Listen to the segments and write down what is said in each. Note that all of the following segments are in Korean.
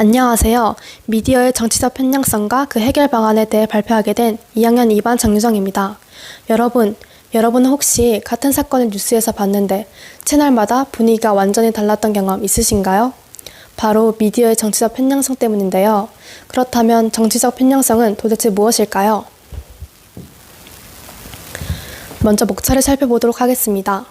안녕하세요. 미디어의 정치적 편향성과 그 해결 방안에 대해 발표하게 된 2학년 2반 장유정입니다. 여러분은 혹시 같은 사건을 뉴스에서 봤는데 채널마다 분위기가 완전히 달랐던 경험 있으신가요? 바로 미디어의 정치적 편향성 때문인데요. 그렇다면 정치적 편향성은 도대체 무엇일까요? 먼저 목차를 살펴보도록 하겠습니다.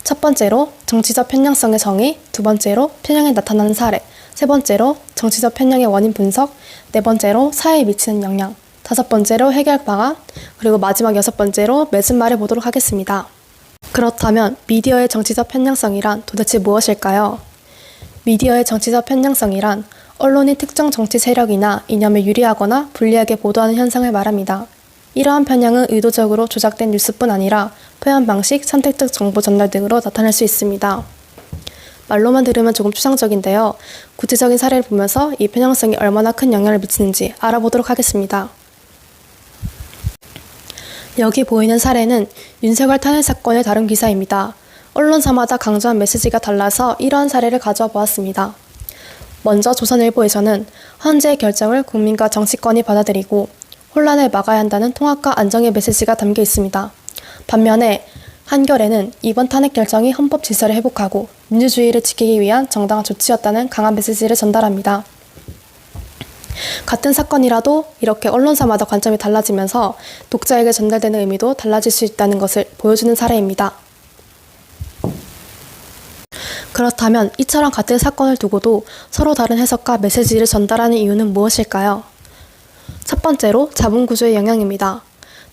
첫 번째로 정치적 편향성의 정의, 두 번째로 편향이 나타나는 사례, 세 번째로 정치적 편향의 원인 분석, 네 번째로 사회에 미치는 영향, 다섯 번째로 해결 방안, 그리고 마지막 여섯 번째로 맺은 말을 보도록 하겠습니다. 그렇다면 미디어의 정치적 편향성이란 도대체 무엇일까요? 미디어의 정치적 편향성이란 언론이 특정 정치 세력이나 이념에 유리하거나 불리하게 보도하는 현상을 말합니다. 이러한 편향은 의도적으로 조작된 뉴스뿐 아니라 표현 방식, 선택적 정보 전달 등으로 나타날 수 있습니다. 말로만 들으면 조금 추상적인데요. 구체적인 사례를 보면서 이 편향성이 얼마나 큰 영향을 미치는지 알아보도록 하겠습니다. 여기 보이는 사례는 윤석열 탄핵 사건을 다룬 기사입니다. 언론사마다 강조한 메시지가 달라서 이러한 사례를 가져와 보았습니다. 먼저 조선일보에서는 헌재의 결정을 국민과 정치권이 받아들이고 혼란을 막아야 한다는 통합과 안정의 메시지가 담겨 있습니다. 반면에 한겨레는 이번 탄핵 결정이 헌법 질서를 회복하고 민주주의를 지키기 위한 정당한 조치였다는 강한 메시지를 전달합니다. 같은 사건이라도 이렇게 언론사마다 관점이 달라지면서 독자에게 전달되는 의미도 달라질 수 있다는 것을 보여주는 사례입니다. 그렇다면 이처럼 같은 사건을 두고도 서로 다른 해석과 메시지를 전달하는 이유는 무엇일까요? 첫 번째로 자본 구조의 영향입니다.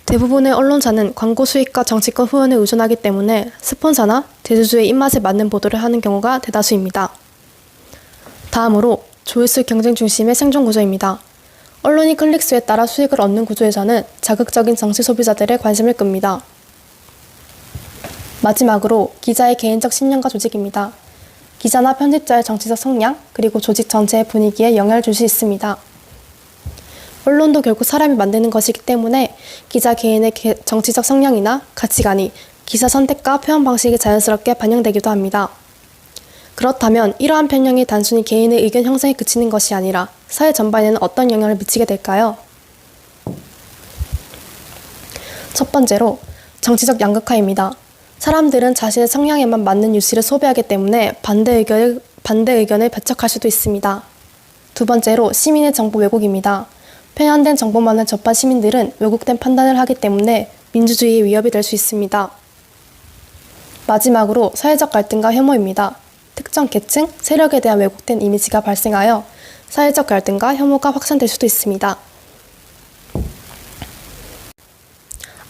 대부분의 언론사는 광고 수익과 정치권 후원에 의존하기 때문에 스폰서나 대주주의 입맛에 맞는 보도를 하는 경우가 대다수입니다. 다음으로 조회수 경쟁 중심의 생존 구조입니다. 언론이 클릭수에 따라 수익을 얻는 구조에서는 자극적인 정치 소비자들의 관심을 끕니다. 마지막으로 기자의 개인적 신념과 조직입니다. 기자나 편집자의 정치적 성향, 그리고 조직 전체의 분위기에 영향을 줄 수 있습니다. 언론도 결국 사람이 만드는 것이기 때문에 기자 개인의 정치적 성향이나 가치관이 기사 선택과 표현 방식에 자연스럽게 반영되기도 합니다. 그렇다면 이러한 편향이 단순히 개인의 의견 형성에 그치는 것이 아니라 사회 전반에는 어떤 영향을 미치게 될까요? 첫 번째로 정치적 양극화입니다. 사람들은 자신의 성향에만 맞는 뉴스를 소비하기 때문에 반대 의견을 배척할 수도 있습니다. 두 번째로 시민의 정보 왜곡입니다. 편향된 정보만을 접한 시민들은 왜곡된 판단을 하기 때문에 민주주의의 위협이 될 수 있습니다. 마지막으로 사회적 갈등과 혐오입니다. 특정 계층, 세력에 대한 왜곡된 이미지가 발생하여 사회적 갈등과 혐오가 확산될 수도 있습니다.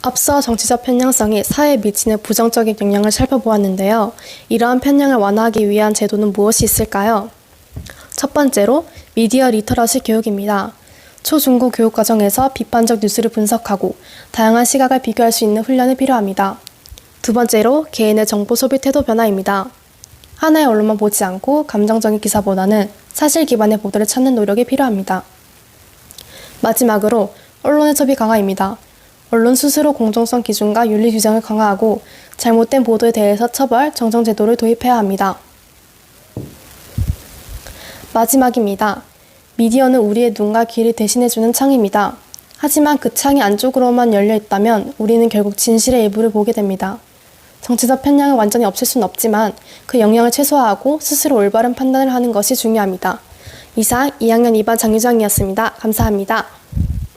앞서 정치적 편향성이 사회에 미치는 부정적인 영향을 살펴보았는데요. 이러한 편향을 완화하기 위한 제도는 무엇이 있을까요? 첫 번째로 미디어 리터러시 교육입니다. 초중고 교육과정에서 비판적 뉴스를 분석하고 다양한 시각을 비교할 수 있는 훈련이 필요합니다. 두 번째로 개인의 정보 소비 태도 변화입니다. 하나의 언론만 보지 않고 감정적인 기사보다는 사실 기반의 보도를 찾는 노력이 필요합니다. 마지막으로 언론의 소비 강화입니다. 언론 스스로 공정성 기준과 윤리 규정을 강화하고 잘못된 보도에 대해서 처벌, 정정 제도를 도입해야 합니다. 마지막입니다. 미디어는 우리의 눈과 귀를 대신해주는 창입니다. 하지만 그 창이 안쪽으로만 열려 있다면 우리는 결국 진실의 일부를 보게 됩니다. 정치적 편향을 완전히 없앨 수는 없지만 그 영향을 최소화하고 스스로 올바른 판단을 하는 것이 중요합니다. 이상 2학년 2반 장유정이었습니다. 감사합니다.